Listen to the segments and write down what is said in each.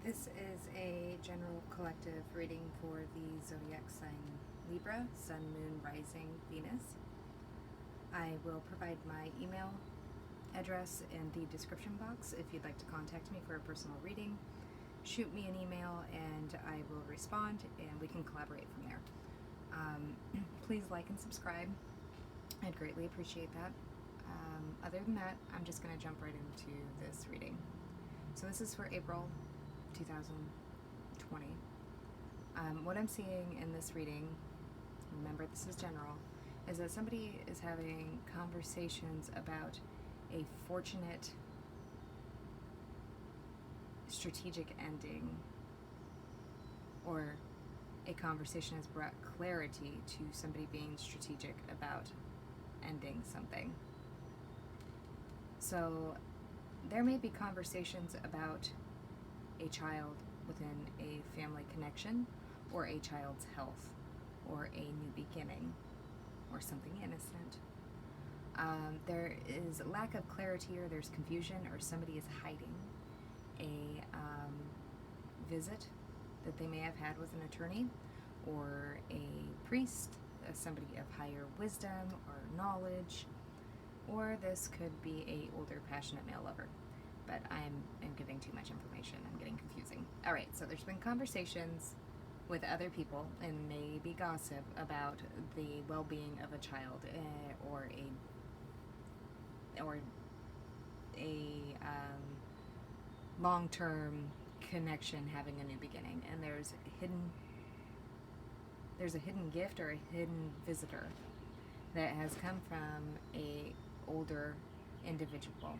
This is a general collective reading for the zodiac sign Libra, Sun, Moon, Rising, Venus. I will provide my email address in the description box if you'd like to contact me for a personal reading. Shoot me an email and I will respond and we can collaborate from there. Please like and subscribe. I'd greatly appreciate that. Other than that, I'm just going to jump right into this reading. So this is for April 2020. What I'm seeing in this reading, remember this is general, is that somebody is having conversations about a fortunate strategic ending, or a conversation has brought clarity to somebody being strategic about ending something. So there may be conversations about a child within a family connection, or a child's health, or a new beginning, or something innocent. There is lack of clarity, or there's confusion, or somebody is hiding a visit that they may have had with an attorney or a priest, somebody of higher wisdom or knowledge, or this could be a older passionate male lover. But I'm giving too much information. I'm getting confusing. All right, so there's been conversations with other people and maybe gossip about the well-being of a child, or a long-term connection having a new beginning, and there's a hidden gift or a hidden visitor that has come from a older individual.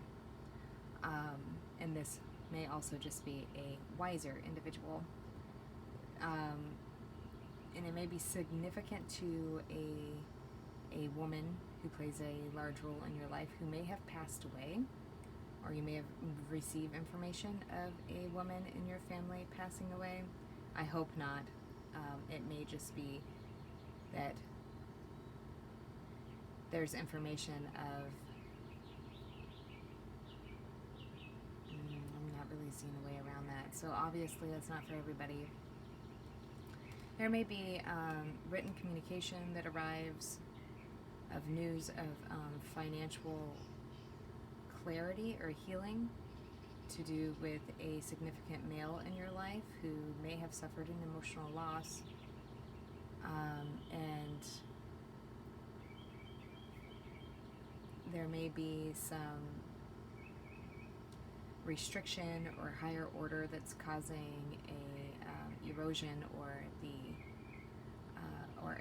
And this may also just be a wiser individual. And it may be significant to a woman who plays a large role in your life, who may have passed away, or you may have received information of a woman in your family passing away. I hope not. It may just be that there's information of, I'm not really seeing a way around that. So obviously that's not for everybody. There may be written communication that arrives of news of financial clarity or healing to do with a significant male in your life who may have suffered an emotional loss, and there may be some restriction or higher order that's causing a erosion, or or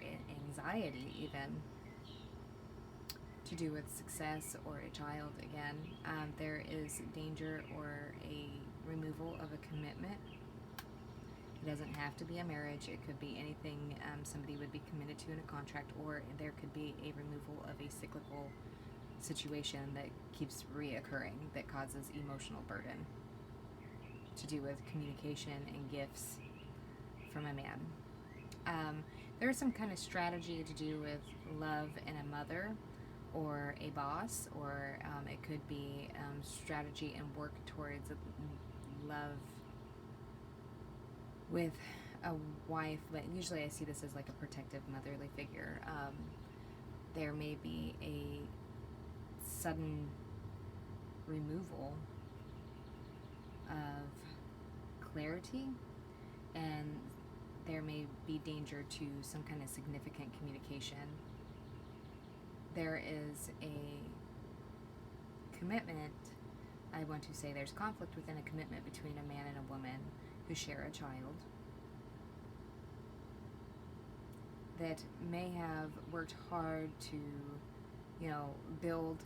anxiety even, to do with success or a child again. There is danger or a removal of a commitment. It doesn't have to be a marriage. It could be anything somebody would be committed to in a contract, or there could be a removal of a cyclical situation that keeps reoccurring, that causes emotional burden, to do with communication and gifts from a man. There's some kind of strategy to do with love and a mother, or a boss, or it could be strategy and work towards love with a wife, but usually I see this as like a protective motherly figure. There may be a sudden removal of clarity, and there may be danger to some kind of significant communication. There is a commitment. I want to say there's conflict within a commitment between a man and a woman who share a child, that may have worked hard to, build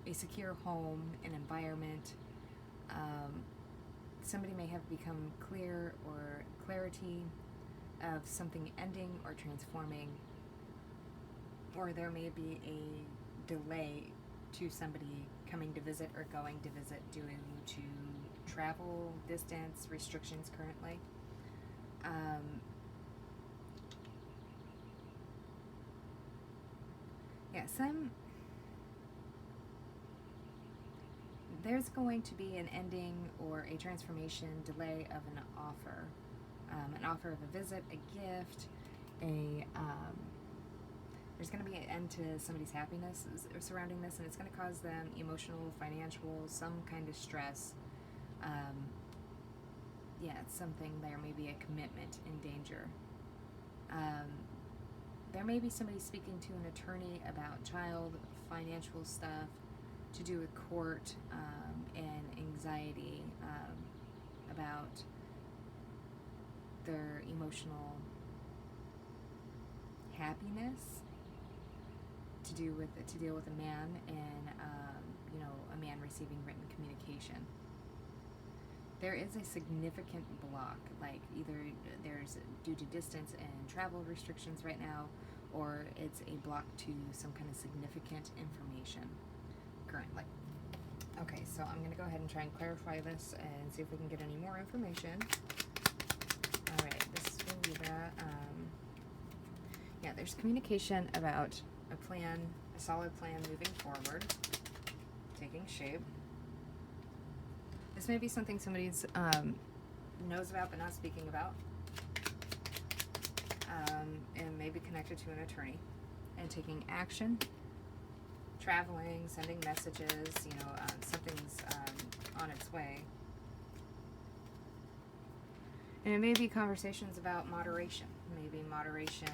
a secure home, an environment. Somebody may have become clear or clarity of something ending or transforming, or there may be a delay to somebody coming to visit or going to visit due to travel, distance, restrictions currently. there's going to be an ending or a transformation delay of an offer of a visit, a gift, there's going to be an end to somebody's happiness surrounding this, and it's going to cause them emotional, financial, some kind of stress. It's something. There may be a commitment in danger. There may be somebody speaking to an attorney about child financial stuff to do with court, and anxiety about their emotional happiness to deal with a man, and a man receiving written communication. There is a significant block, like either there's due to distance and travel restrictions right now, or it's a block to some kind of significant information currently. Okay, so I'm going to go ahead and try and clarify this and see if we can get any more information. All right, this is for Libra. There's communication about a plan, a solid plan moving forward, taking shape. This may be something somebody's knows about but not speaking about, and may be connected to an attorney, and taking action, traveling, sending messages, something's on its way. And it may be conversations about moderation. Maybe moderation,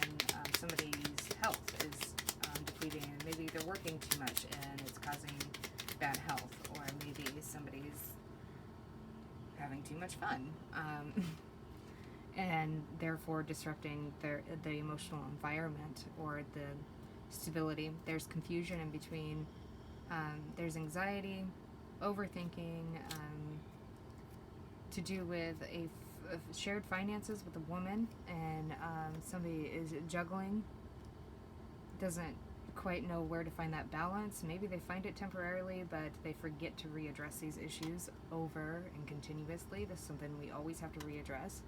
somebody's health is depleting, and maybe they're working too much and it's causing bad health, or maybe somebody's having too much fun, and therefore disrupting the emotional environment or the stability. There's confusion in between. There's anxiety, overthinking, to do with shared finances with a woman, and somebody is juggling, doesn't quite know where to find that balance. Maybe they find it temporarily, but they forget to readdress these issues over and continuously. This is something we always have to readdress.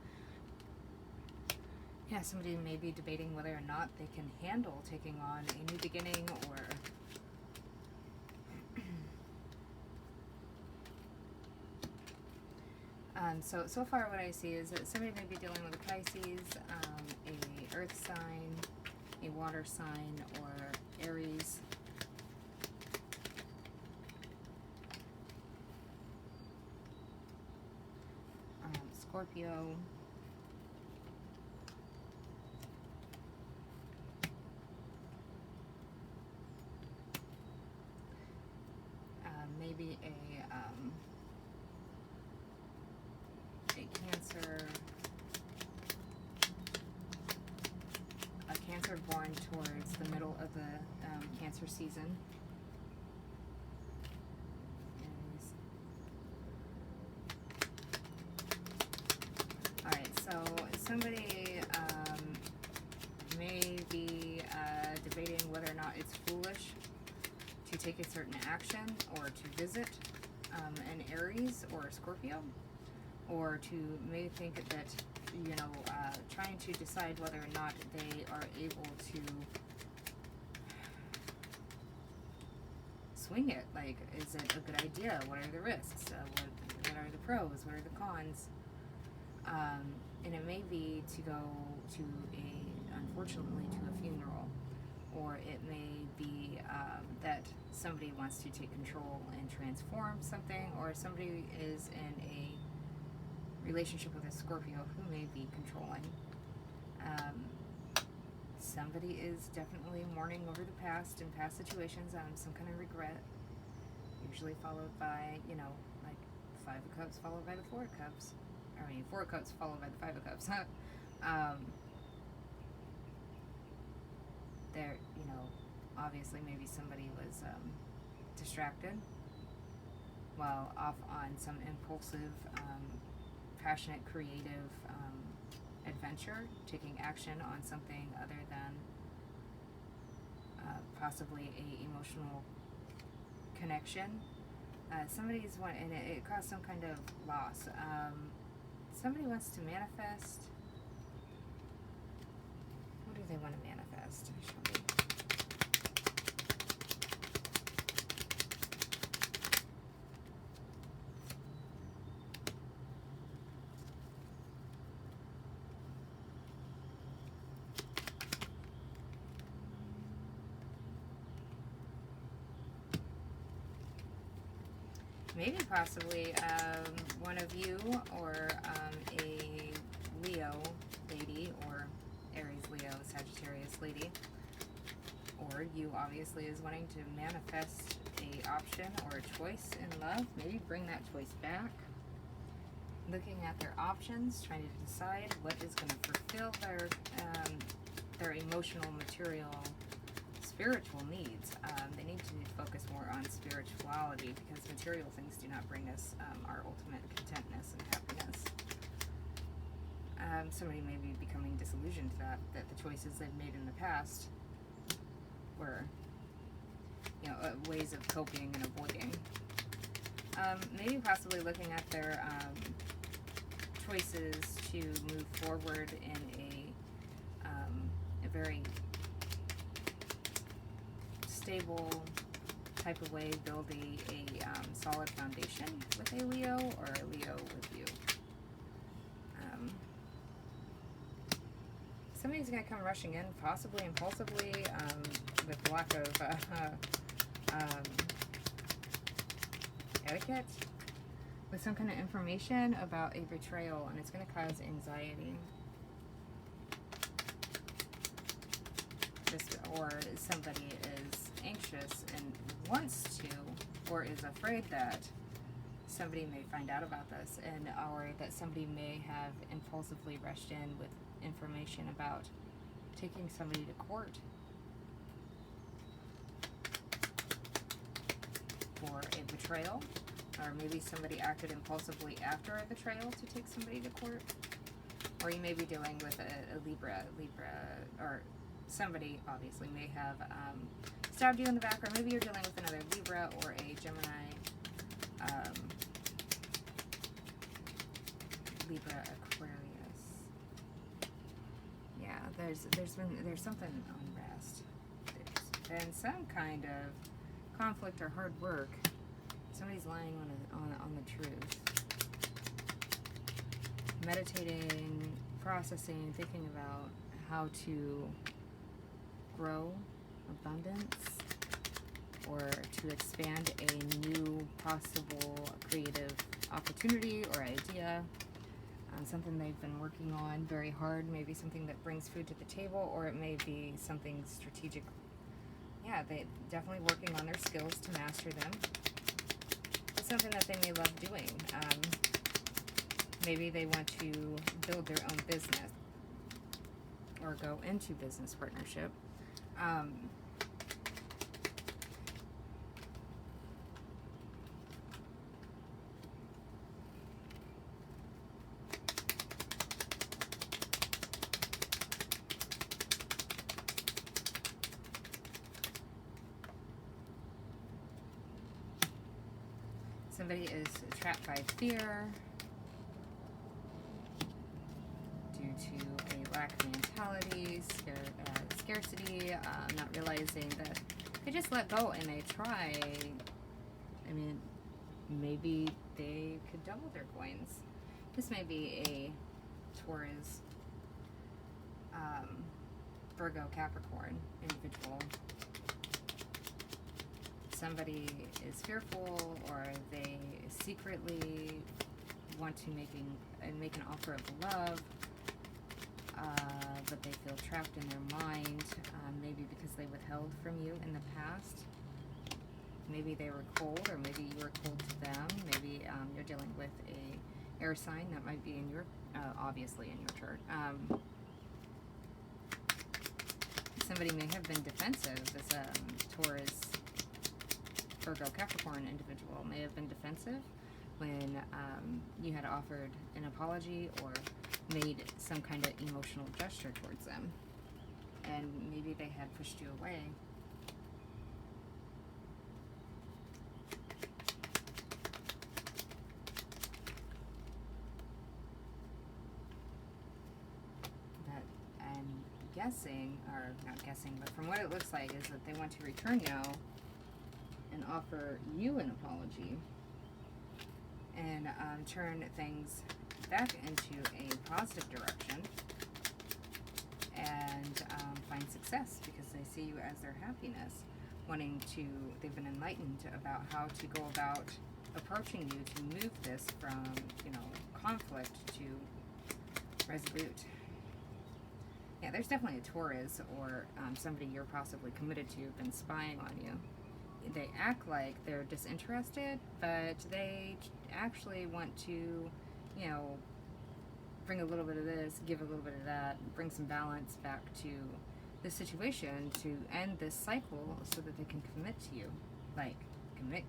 Somebody may be debating whether or not they can handle taking on a new beginning, or so far what I see is that somebody may be dealing with a Pisces, a earth sign, a water sign, or Aries. Scorpio. Maybe a Cancer born towards the middle of the Cancer season. Alright, so somebody may be debating whether or not it's foolish to take a certain action, or to visit an Aries or a Scorpio, or to may think that trying to decide whether or not they are able to swing it. Like, is it a good idea? What are the risks? What are the pros? What are the cons? And it may be to go to unfortunately, to a funeral, or it may be that somebody wants to take control and transform something, or somebody is in a relationship with a Scorpio who may be controlling. Somebody is definitely mourning over the past and past situations, some kind of regret, usually followed by, like Five of Cups followed by the Four of Cups. Four of Cups followed by the Five of Cups. There, obviously maybe somebody was distracted while off on some impulsive, passionate, creative adventure, taking action on something other than possibly a emotional connection. Somebody's and it caused some kind of loss. Somebody wants to manifest. What do they want to manifest? Show me. maybe possibly one of you or a Leo lady, or Aries, Leo, Sagittarius lady, or you obviously is wanting to manifest a option or a choice in love. Maybe bring that choice back. Looking at their options, trying to decide what is going to fulfill their emotional, material, spiritual needs. They need to focus more on spirituality, because material things do not bring us our ultimate contentness and happiness. Somebody may be becoming disillusioned that the choices they've made in the past were, ways of coping and avoiding. Maybe possibly looking at their choices to move forward in a very stable type of way, build a solid foundation with a Leo, or a Leo with you. Somebody's going to come rushing in, possibly impulsively, with lack of etiquette, with some kind of information about a betrayal, and it's going to cause anxiety. Or somebody is anxious and wants to, or is afraid that somebody may find out about this, and or that somebody may have impulsively rushed in with information about taking somebody to court for a betrayal, or maybe somebody acted impulsively after a betrayal to take somebody to court. Or you may be dealing with a Libra, or somebody obviously may have stabbed you in the back, or maybe you're dealing with another Libra or a Gemini, Libra, Aquarius. Yeah, there's something unrest. There's been some kind of conflict or hard work. Somebody's lying on the truth. Meditating, processing, thinking about how to grow abundance, or to expand a new possible creative opportunity or idea, something they've been working on very hard, maybe something that brings food to the table, or it may be something strategic. Yeah, they definitely working on their skills to master them. It's something that they may love doing. Maybe they want to build their own business or go into business partnership. Somebody is trapped by fear due to a lack of mentality, scarcity, not realizing that they just let go and they try. I mean, maybe they could double their coins. This may be a Taurus, Virgo, Capricorn individual. Somebody is fearful, or they secretly want to make an offer of love, but they feel trapped in their mind, maybe because they withheld from you in the past. Maybe they were cold, or maybe you were cold to them. Maybe you're dealing with a air sign that might be in your, obviously in your chart. Somebody may have been defensive. This Taurus, Virgo, Capricorn individual may have been defensive when you had offered an apology or made some kind of emotional gesture towards them, and maybe they had pushed you away. But I'm guessing, or not guessing, but from what it looks like is that they want to return now and offer you an apology, and turn things back into a positive direction, and find success, because they see you as their happiness, they've been enlightened about how to go about approaching you to move this from, conflict to resolute. Yeah, there's definitely a Taurus or somebody you're possibly committed to been spying on you. They act like they're disinterested, but they actually want to, bring a little bit of this, give a little bit of that, bring some balance back to the situation to end this cycle so that they can commit to you. Like, commit.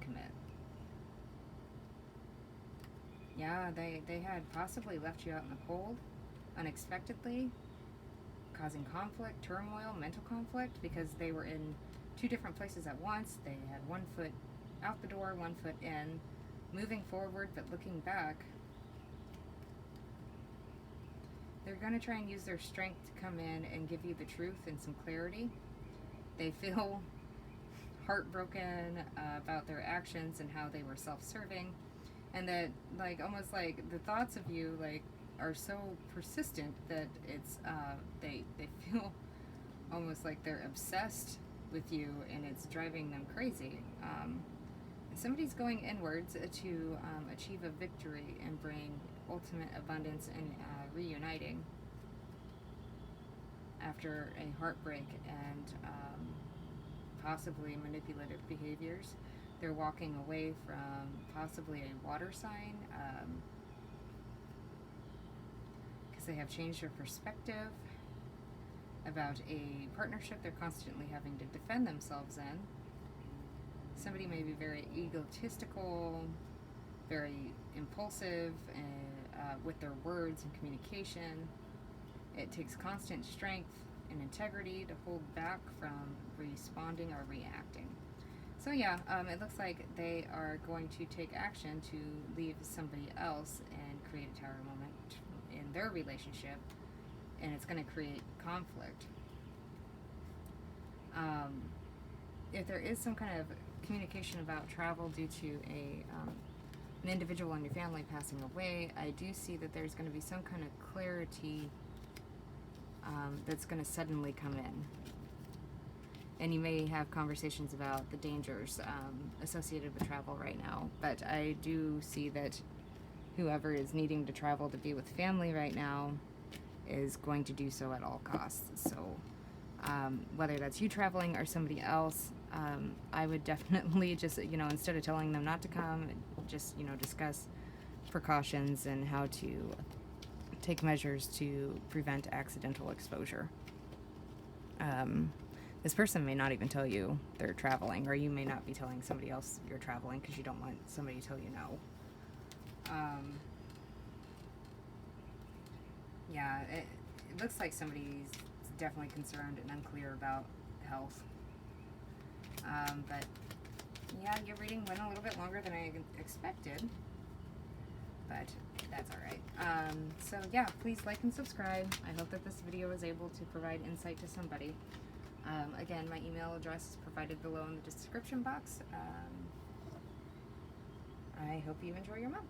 Yeah, they had possibly left you out in the cold unexpectedly, causing conflict, turmoil, mental conflict, because they were in two different places at once. They had one foot out the door, one foot in, moving forward but looking back. They're going to try and use their strength to come in and give you the truth and some clarity. They feel heartbroken about their actions and how they were self-serving, and that almost like the thoughts of you are so persistent that it's they feel almost like they're obsessed with you, and it's driving them crazy. Somebody's going inwards to achieve a victory and bring ultimate abundance and reuniting after a heartbreak and possibly manipulative behaviors. They're walking away from possibly a water sign because they have changed their perspective about a partnership they're constantly having to defend themselves in. Somebody may be very egotistical, very impulsive with their words and communication. It takes constant strength and integrity to hold back from responding or reacting. So yeah, it looks like they are going to take action to leave somebody else and create a tower moment in their relationship, and it's going to create conflict. If there is some kind of communication about travel due to an individual in your family passing away, I do see that there's going to be some kind of clarity that's going to suddenly come in. And you may have conversations about the dangers associated with travel right now, but I do see that whoever is needing to travel to be with family right now is going to do so at all costs. So whether that's you traveling or somebody else, I would definitely just, instead of telling them not to come, just, discuss precautions and how to take measures to prevent accidental exposure. This person may not even tell you they're traveling, or you may not be telling somebody else you're traveling because you don't want somebody to tell you no. Yeah, it looks like somebody's definitely concerned and unclear about health. But yeah, your reading went a little bit longer than I expected, but that's alright. So yeah, please like and subscribe. I hope that this video was able to provide insight to somebody. Again, my email address is provided below in the description box. I hope you enjoy your month.